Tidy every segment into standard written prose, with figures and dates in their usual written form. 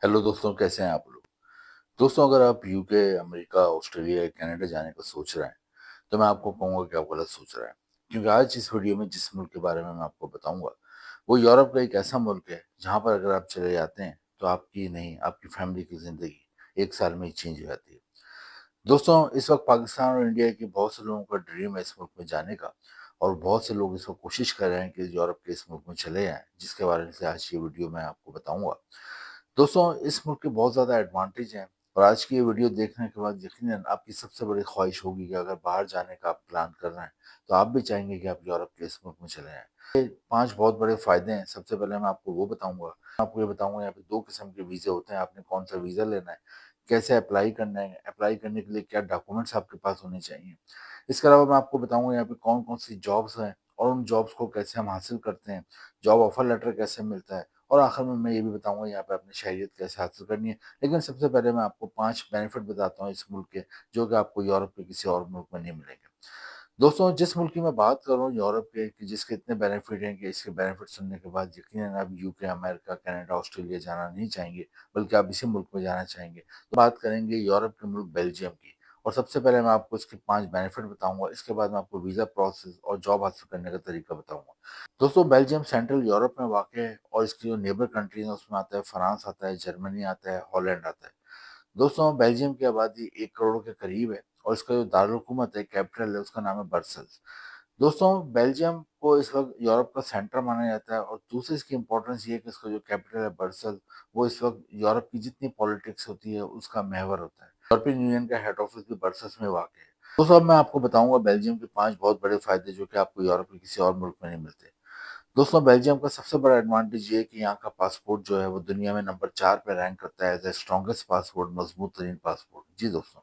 Hello दोस्तों, कैसे हैं आप लोग? दोस्तों, अगर आप यूके, अमेरिका, ऑस्ट्रेलिया या कनाडा जाने का सोच रहे हैं, तो मैं आपको कहूँगा कि आप गलत सोच रहे हैं। क्योंकि आज इस वीडियो में जिस मुल्क के बारे में मैं आपको बताऊँगा, वो यूरोप का एक ऐसा मुल्क है, जहाँ पर अगर आप चले जाते हैं, तो आपकी नहीं, आपकी फैमिली की ज़िंदगी 1 साल में ही चेंज हो जाती है। दोस्तों, इस वक़्त पाकिस्तान और इंडिया के बहुत से लोगों का ड्रीम है इस मुल्क में जाने का और बहुत से लोग इस वक़्त कोशिश कर रहे हैं कि यूरोप के इस मुल्क में चले जाएँ, जिसके बारे से आज ये वीडियो मैं आपको बताऊँगा। दोस्तों, इस मुल्क के बहुत ज़्यादा एडवांटेज हैं और आज की ये वीडियो देखने के बाद यकीनन आपकी सबसे बड़ी ख्वाहिश होगी कि अगर बाहर जाने का आप प्लान कर रहे हैं, तो आप भी चाहेंगे कि आप यूरोप के इस मुल्क में चले जाएँ। 5 बहुत बड़े फ़ायदे हैं। सबसे पहले मैं आपको वो बताऊँगा। मैं आपको ये बताऊँगा यहाँ पे 2 किस्म के वीज़े होते हैं, आपने कौन-सा वीज़ा लेना है, कैसे अप्लाई करना है, अप्लाई करने के लिए क्या डॉक्यूमेंट्स आपके पास होने चाहिए। इसके अलावा मैं आपको बताऊँगा यहाँ पे कौन-कौन सी जॉब्स हैं और उन जॉब्स को कैसे हम हासिल करते हैं, जॉब ऑफ़र लेटर कैसे मिलता है और आखिर में मैं ये भी बताऊँगा यहाँ पे अपनी शहरियत कैसे हासिल करनी है। लेकिन सबसे पहले मैं आपको 5 बेनिफिट बताता हूँ इस मुल्क के, जो कि आपको यूरोप के किसी और मुल्क में नहीं मिलेंगे। दोस्तों, जिस मुल्क की मैं बात कर रहा हूँ यूरोप के, कि जिसके इतने बेनिफिट हैं कि इसके बेनिफिट सुनने के बाद यकीनन आप यूके, अमेरिका, कनाडा, ऑस्ट्रेलिया जाना नहीं चाहेंगे, बल्कि आप इसी मुल्क में जाना चाहेंगे। तो बात करेंगे यूरोप के मुल्क बेल्जियम की और सबसे पहले मैं आपको इसके 5 बेनिफिट बताऊँगा। इसके बाद मैं आपको वीज़ा प्रोसेस और जॉब हासिल करने का तरीका बताऊँगा। दोस्तों, बेल्जियम सेंट्रल यूरोप में वाक़ है और इसकी जो नेबर कंट्रीज़ हैं उसमें आता है फ्रांस आता है, जर्मनी आता है, हॉलैंड आता है। दोस्तों, बेल्जियम की आबादी 1 करोड़ के करीब है और इसका जो दारुल-हुकूमत है, कैपिटल है, उसका नाम है ब्रसेल्स। दोस्तों, बेल्जियम को इस वक़्त यूरोप का सेंटर माना जाता है और दूसरी इसकी इम्पोर्टेंस ये है कि इसका जो कैपिटल है ब्रसेल्स, वो इस वक़्त यूरोप की जितनी पॉलिटिक्स होती है, उसका महवर होता है। यूरोपियन यूनियन का हेड ऑफिस भी ब्रसेल्स में वाक़ है। दोस्तों, अब मैं आपको बताऊँगा बेल्जियम के 5 बहुत बड़े फ़ायदे जो कि आपको यूरोप के किसी और मुल्क में नहीं मिलते। दोस्तों, बेल्जियम का सबसे बड़ा एडवांटेज ये है कि यहाँ का पासपोर्ट जो है वो दुनिया में नंबर 4 पे रैंक करता है एज़ द स्ट्रॉन्गेस्ट पासपोर्ट, मजबूत तरीन पासपोर्ट। जी दोस्तों,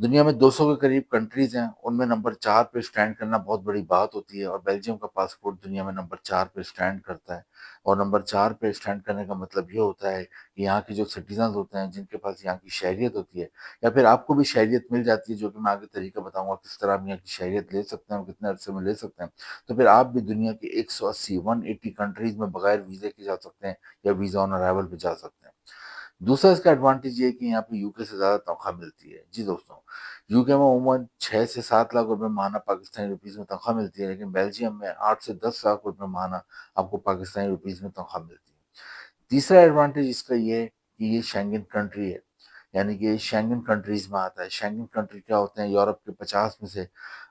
दुनिया में 200 के करीब कंट्रीज़ हैं, उनमें नंबर 4 पे स्टैंड करना बहुत बड़ी बात होती है और बेल्जियम का पासपोर्ट दुनिया में नंबर 4 पे स्टैंड करता है और नंबर 4 पे स्टैंड करने का मतलब ये होता है कि यहाँ के जो सिटीज़न्स होते हैं, जिनके पास यहाँ की शहरियत होती है या फिर आपको भी शहरियत मिल जाती है, जो कि मैं आगे तरीका बताऊँगा किस तरह आप यहाँ की शहरियत ले सकते हैं और कितने अरसे में ले सकते हैं। तो फिर आप भी दुनिया की 180 180 कंट्रीज़ में बगैर वीज़े के जा सकते हैं या वीज़ा ऑन अराइवल पे जा सकते हैं। दूसरा इसका एडवांटेज ये है कि यहाँ पे यूके से ज़्यादा तनख्वाह मिलती है। जी दोस्तों, यूके में अमूमन 6 से 7 लाख रुपए माहाना पाकिस्तानी रुपीज़ में तनख्वाह मिलती है, लेकिन बेल्जियम में 8 से 10 लाख रुपए माहाना आपको पाकिस्तानी रुपीज़ में तनख्वाह मिलती है। तीसरा एडवांटेज इसका ये है कि ये शेंगन कंट्री है, यानी कि ये शेंगन कंट्रीज़ में आता है। शेंगन कंट्री क्या होते हैं? यूरोप के 50 में से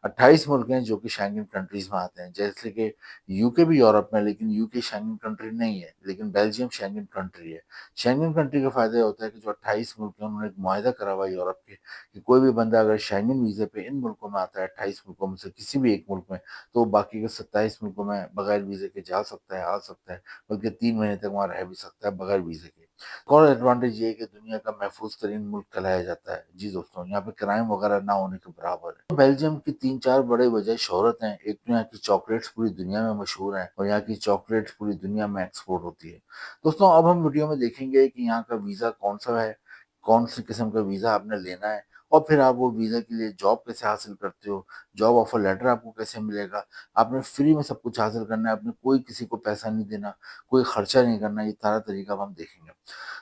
28 मुल्क हैं जो कि शेंगन कंट्रीज़ में आते हैं। जैसे कि यूके भी यूरोप में है, लेकिन यूके शेंगन कंट्री नहीं है, लेकिन बेल्जियम शेंगन कंट्री है। शेंगन कंट्री का फ़ायदा ये होता है कि जो 28 मुल्क हैं, उन्होंने एक मुआहदा करा हुआ है यूरोप के कि कोई भी बंदा अगर शेंगन वीज़े पे इन मुल्कों में आता है, 28 मुल्कों में से किसी भी एक मुल्क में, तो वो बाकी के 27 मुल्कों में बगैर वीज़े के जा सकता है, आ सकता है, बल्कि 3 महीने तक वहाँ रह भी सकता है बगैर वीज़े के। एक और एडवांटेज ये है कि दुनिया का महफूज़ तरीन मुल्क कहलाया जाता है। जी दोस्तों, यहाँ पे क्राइम वगैरह ना होने के बराबर है। तो बेल्जियम की 3-4 बड़े वजह शोहरत हैं। एक तो यहाँ की चॉकलेट्स पूरी दुनिया में मशहूर हैं और यहाँ की चॉकलेट्स पूरी दुनिया में एक्सपोर्ट होती है। दोस्तों, अब हम वीडियो में देखेंगे कि यहाँ का वीज़ा कौन-सा है, कौन-सी किस्म का वीज़ा आपने लेना है और फिर आप वो वीज़ा के लिए जॉब कैसे हासिल करते हो, जॉब ऑफ़र लेटर आपको कैसे मिलेगा। आपने फ्री में सब कुछ हासिल करना है, आपने कोई किसी को पैसा नहीं देना, कोई खर्चा नहीं करना, ये सारा तरीका अब हम देखेंगे।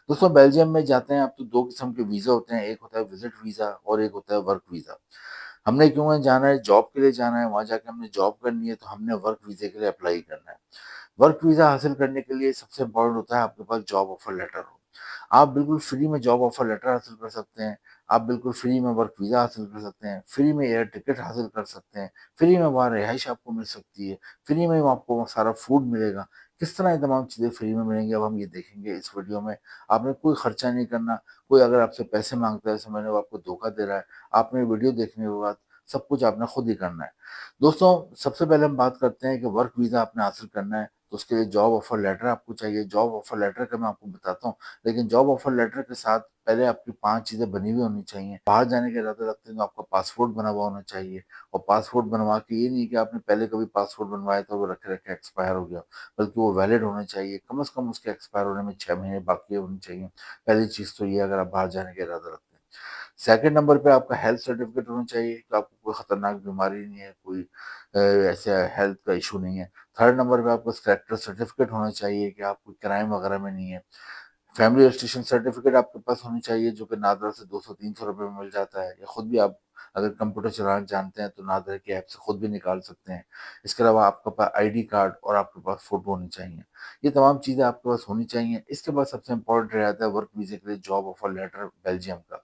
दोस्तों, बेल्जियम में जाते हैं आप तो 2 किस्म के वीज़ा होते हैं, एक होता है विज़िट वीज़ा और एक होता है वर्क वीज़ा। हमने क्यों है जाना है, जॉब के लिए जाना है, वहाँ जाके हमने जॉब करनी है तो हमने वर्क वीज़े के लिए अप्लाई करना है। वर्क वीज़ा हासिल करने के लिए सबसे इम्पोर्टेंट होता है आपके पास जॉब ऑफ़र लेटर हो। आप बिल्कुल फ्री में जॉब ऑफ़र लेटर हासिल कर सकते हैं, आप बिल्कुल फ्री में वर्क वीज़ा हासिल कर सकते हैं, फ्री में एयर टिकट हासिल कर सकते हैं, फ्री में वहाँ रिहाइश आपको मिल सकती है, फ्री में आपको वहाँ सारा फूड मिलेगा। किस तरह ये तमाम चीज़ें फ्री में मिलेंगी अब हम ये देखेंगे इस वीडियो में। आपने कोई खर्चा नहीं करना, कोई अगर आपसे पैसे माँगता है समझ लो वो आपको धोखा दे रहा है, आपने वीडियो देखने के बाद सब कुछ आपने खुद ही करना है। दोस्तों, सबसे पहले हम बात करते हैं कि वर्क वीज़ा आपने हासिल करना है, तो उसके लिए जॉब ऑफ़र लेटर आपको चाहिए। जॉब ऑफ़र लेटर का मैं आपको बताता हूँ, लेकिन जॉब ऑफ़र लेटर के साथ पहले आपकी 5 चीज़ें बनी हुई होनी चाहिए। बाहर जाने का इरादा रखते हैं तो आपका पासपोर्ट बना हुआ होना चाहिए और पासपोर्ट बनवा के ये नहीं कि आपने पहले कभी पासपोर्ट बनवाया था, वो रखे-रखे एक्सपायर हो गया, बल्कि वो वैलिड होना चाहिए। कम से कम उसके एक्सपायर होने में 6 महीने बाकी होने चाहिए। पहली चीज़ तो ये अगर आप बाहर जाने का इरादा रखते हैं। सेकंड नंबर पे आपका हेल्थ सर्टिफिकेट होना चाहिए कि आपको कोई खतरनाक बीमारी नहीं है, कोई ऐसा हेल्थ का इश्यू नहीं है। थर्ड नंबर पे आपको कैरेक्टर सर्टिफिकेट होना चाहिए कि आप कोई क्राइम वगैरह में नहीं है। फैमिली रजिस्ट्रेशन सर्टिफिकेट आपके पास होनी चाहिए जो कि नादरा से 200-300 रुपए में मिल जाता है, या खुद भी आप अगर कंप्यूटर चलाना जानते हैं तो नादरा की ऐप से खुद भी निकाल सकते हैं। इसके अलावा आपके पास आईडी कार्ड और आपके पास फ़ोटो होनी चाहिए। ये तमाम चीज़ें आपके पास होनी चाहिए। इसके बाद सबसे इम्पोर्टेंट रह जाता है वर्क वीज़े के लिए जॉब ऑफर लेटर बेल्जियम का।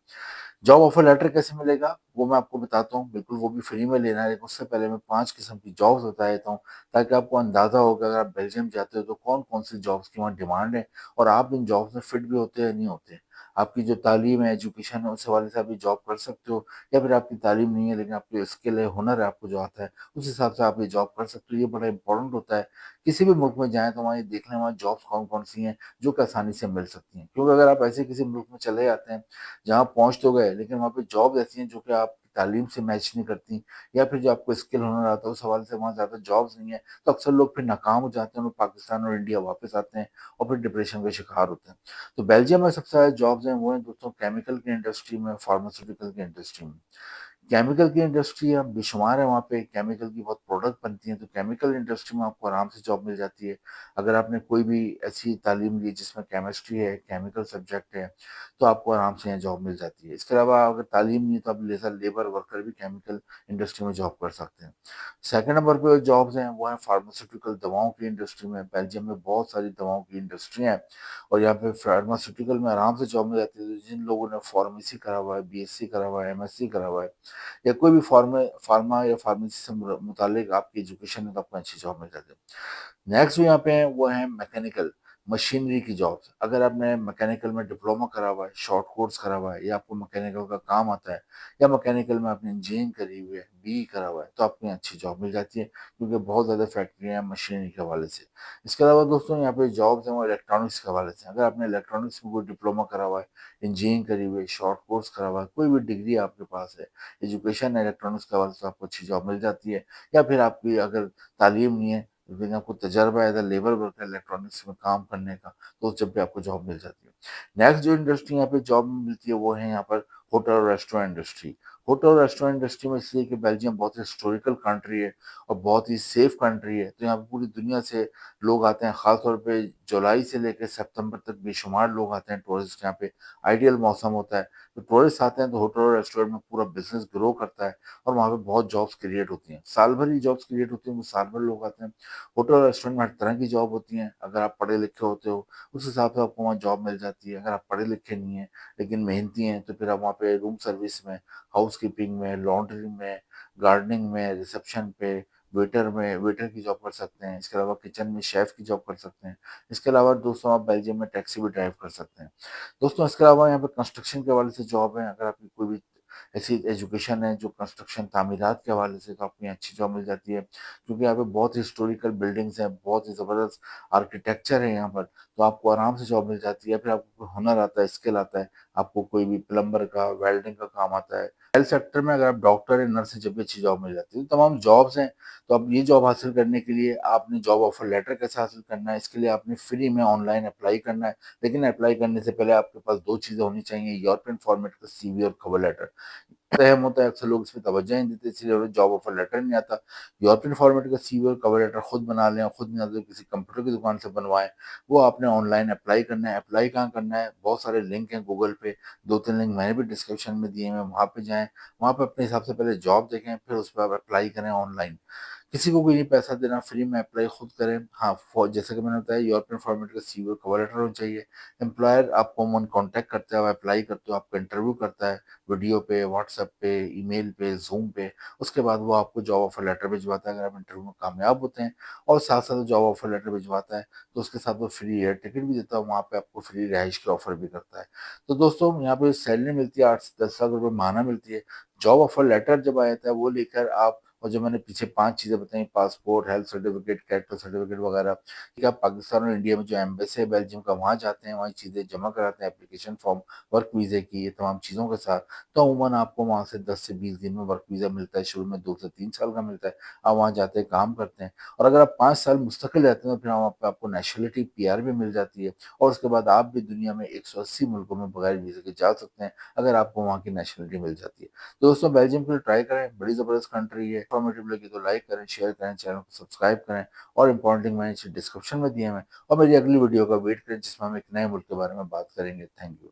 जॉब ऑफर लेटर कैसे मिलेगा? वो मैं आपको बताता हूँ। बिल्कुल वो भी फ्री में लेना है, लेकिन उससे पहले मैं 5 किस्म की जॉब्स बता देता हूँ, ताकि आपको अंदाज़ा हो कि अगर आप बेल्जियम जाते हो तो कौन-कौन सी जॉब्स की वहाँ डिमांड है और आप इन जॉब्स में फिट भी होते हैं या नहीं होते। आपकी जो तालीम है, एजुकेशन है, उस हवाले से आप ये जॉब कर सकते हो, या फिर आपकी तालीम नहीं है लेकिन आपकी स्किल है, हुनर है, आपको जो आता है, उस हिसाब से आप ये जॉब कर सकते हो। ये बड़ा इम्पोर्टेंट होता है। किसी भी मुल्क में जाएँ तो वहाँ ये देख लें वहाँ जॉब्स कौन-कौन सी हैं, जो कि आसानी से मिल सकती हैं। क्योंकि अगर आप ऐसे किसी मुल्क में चले जाते हैं जहाँ पहुँच तो गए, लेकिन वहाँ पे जॉब ऐसी हैं जो कि आपकी तालीम से मैच नहीं करती, या फिर जो आपको स्किल हुनर आता है उस हवाले से वहाँ ज़्यादा जॉब्स नहीं है, तो अक्सर लोग फिर नाकाम हो जाते हैं, लोग पाकिस्तान और इंडिया वापस आते हैं और फिर डिप्रेशन का शिकार होते हैं। तो बेल्जियम में सबसे ज़्यादा जॉब्स हैं वो हैं दोस्तों केमिकल की इंडस्ट्री में, फार्मास्यूटिकल की इंडस्ट्री में। केमिकल की इंडस्ट्री अब बेशुमार है वहाँ पे, केमिकल की बहुत प्रोडक्ट बनती हैं, तो केमिकल इंडस्ट्री में आपको आराम से जॉब मिल जाती है। अगर आपने कोई भी ऐसी तालीम ली जिसमें केमिस्ट्री है, केमिकल सब्जेक्ट है, तो आपको आराम से यहाँ जॉब मिल जाती है। इसके अलावा अगर तालीम नहीं है तो आप एज़ अ लेबर वर्कर भी केमिकल इंडस्ट्री में जॉब कर सकते हैं। सेकंड नंबर पे जॉब्स हैं वो हैं फार्मास्यूटिकल दवाओं की इंडस्ट्री में। बेल्जियम में बहुत सारी दवाओं की इंडस्ट्रियाँ हैं और यहाँ पे फार्मास्यूटिकल में आराम से जॉब मिल जाती है। जिन लोगों ने फार्मेसी करा हुआ है, बीएससी करा हुआ है, एमएससी करा हुआ है, या कोई भी फार्मा या फार्मेसी से मुतालिक आपकी एजुकेशन है तो आपको अच्छी जॉब मिल जाती है। नेक्स्ट जो यहाँ पे है वो है मैकेनिकल मशीनरी की जॉब्स। अगर आपने मैकेनिकल में डिप्लोमा करा हुआ है, शॉर्ट कोर्स करा हुआ है, या आपको मैकेनिकल का काम आता है, या मैकेनिकल में आपने इंजीनियरिंग करी हुई है, बीई करा हुआ है, तो आपको यहाँ अच्छी जॉब मिल जाती है, क्योंकि बहुत ज़्यादा फैक्ट्रियाँ हैं मशीनरी के हवाले से। इसके अलावा दोस्तों यहाँ पे जॉब्स हैं वो इलेक्ट्रॉनिक्स के हवाले से। अगर आपने इलेक्ट्रॉनिक्स में कोई डिप्लोमा करा हुआ है, इंजीनियरिंग करी हुई है, शॉर्ट कोर्स करा हुआ है, कोई भी डिग्री आपके पास है, एजुकेशन है इलेक्ट्रॉनिक्स के हवाले से, आपको अच्छी जॉब मिल जाती है। या फिर आपकी अगर तालीम नहीं है लेकिन आपको तजर्बा है as a labour worker electronics में काम करने का, तो उस जब भी आपको जॉब मिल जाती है। नेक्स्ट जो इंडस्ट्री यहाँ पे जॉब मिलती है वो है यहाँ पर होटल और रेस्टोरेंट इंडस्ट्री। होटल और रेस्टोरेंट इंडस्ट्री में इसलिए कि बेल्जियम बहुत ही हिस्टोरिकल कंट्री है और बहुत ही सेफ कंट्री है, तो यहाँ पे पूरी दुनिया से लोग आते हैं। ख़ास तौर पे जुलाई से लेकर सितंबर तक बेशुमार लोग आते हैं टूरिस्ट यहाँ पे। आइडियल मौसम होता है, तो टूरिस्ट आते हैं तो होटल और रेस्टोरेंट में पूरा बिज़नेस ग्रो करता है और वहाँ पे बहुत जॉब्स क्रिएट होती हैं। साल भर ही जॉब्स क्रिएट होती हैं, वो साल भर लोग आते हैं। होटल और रेस्टोरेंट में हर तरह की जॉब होती हैं। अगर आप पढ़े-लिखे होते हो, उस हिसाब से आपको वहाँ जॉब मिल जाती है। अगर आप पढ़े-लिखे नहीं हैं, लेकिन मेहनती हैं, तो फिर आप वहाँ पे रूम सर्विस में, हाउसकीपिंग में, लॉन्ड्री में, गार्डनिंग में, रिसेप्शन पे, वेटर की जॉब कर सकते हैं। इसके अलावा किचन में शेफ़ की जॉब कर सकते हैं। इसके अलावा दोस्तों आप बेल्जियम में टैक्सी भी ड्राइव कर सकते हैं। दोस्तों इसके अलावा यहाँ पे कंस्ट्रक्शन के हवाले से जॉब है। अगर आपकी कोई भी ऐसी एजुकेशन है जो कंस्ट्रक्शन तामीरात के हवाले से, तो आपको यहाँ अच्छी जॉब मिल जाती है, क्योंकि यहाँ पे बहुत हिस्टोरिकल बिल्डिंग्स हैं, बहुत ही ज़बरदस्त आर्किटेक्चर है यहाँ पर, तो आपको आराम से जॉब मिल जाती है। फिर आपको कोई हुनर आता है, स्किल आता है, आपको कोई भी प्लम्बर का, वेल्डिंग का काम आता है। हेल्थ सेक्टर में अगर आप डॉक्टर या नर्स हैं, जब भी अच्छी जॉब मिल जाती है। तो तमाम जॉब्स हैं, तो अब ये जॉब हासिल करने के लिए आपने जॉब ऑफर लेटर कैसे हासिल करना है, इसके लिए आपने फ्री में ऑनलाइन अप्लाई करना है। लेकिन अप्लाई करने से पहले आपके पास 2 चीज़ें होनी चाहिए, यूरोपियन फॉर्मेट का सीवी और कवर लेटर। अहम होता है, अक्सर लोग इसमें तवज्जो नहीं देते, इसलिए उन्हें जॉब ऑफर लेटर नहीं आता। यूरोपियन फॉर्मेट का सीवी और कवर लेटर खुद बना लें, और खुद नहीं आता तो किसी कंप्यूटर की दुकान से बनवाएँ। वो आपने ऑनलाइन अप्लाई करना है। अप्लाई कहाँ करना है? बहुत सारे लिंक हैं गूगल पे, 2-3 लिंक मैंने भी डिस्क्रिप्शन में दिए हैं, वहाँ पे जाएँ। वहाँ पे अपने हिसाब से पहले जॉब देखें, फिर उस पे आप अप्लाई करें ऑनलाइन। किसी को कोई नहीं पैसा देना, फ्री में अप्लाई खुद करें। हाँ, जैसे कि मैंने बताया यूरोपियन फॉर्मेट का सीवी और कवर लेटर होना चाहिए। एम्प्लॉयर आपको अमूमन कॉन्टैक्ट करता है, आप अप्लाई करते हो, आपका इंटरव्यू करता है, वीडियो पे, व्हाट्सएप पे, ईमेल पे, ज़ूम पे। उसके बाद वो आपको जॉब ऑफर लेटर भिजवाता है अगर आप इंटरव्यू में कामयाब होते हैं, और साथ-साथ जॉब ऑफर लेटर भिजवाता है, तो उसके साथ वो फ्री एयर टिकट भी देता है, वहाँ पे आपको फ्री रिहाइश की ऑफर भी करता है। तो दोस्तों यहाँ पे सैलरी मिलती है 8 से 10 लाख रुपए माहाना मिलती है। जॉब ऑफर लेटर जब आ जाता है वो लेकर आप, और जो मैंने पीछे 5 चीज़ें बताई, passport, health certificate, character certificate वगैरह, ठीक है, आप पाकिस्तान और इंडिया में जो एम्बेसी है बेल्जियम का वहाँ जाते हैं, वहाँ ये चीज़ें जमा कराते हैं, एप्लीकेशन फॉर्म, वर्क वीज़े की, ये तमाम चीज़ों के साथ, तो अमूमन आपको वहाँ से 10 से 20 दिन में वर्क वीज़ा मिलता है। शुरू में 2 से 3 साल का मिलता है। आप वहाँ जाते हैं, काम करते हैं, और अगर आप 5 साल मुस्तकिल रहते हैं तो फिर वहाँ पे आपको नेशनलिटी पीआर भी मिल जाती है, और उसके बाद आप भी दुनिया में 180 मुल्कों में बगैर वीज़े के जा सकते हैं, अगर आपको वहाँ की नेशनलिटी मिल जाती है। तो दोस्तों बेल्जियम के लिए ट्राई करें, बड़ी ज़बरदस्त कंट्री है। इन्फॉर्मेटिव लगी तो लाइक करें, शेयर करें, चैनल को सब्सक्राइब करें और इम्पोर्टेंट लिंक मैंने नीचे डिस्क्रिप्शन में दिए हैं और मेरी अगली वीडियो का वेट करें जिसमें हम एक नए मुल्क के बारे में बात करेंगे। Thank you.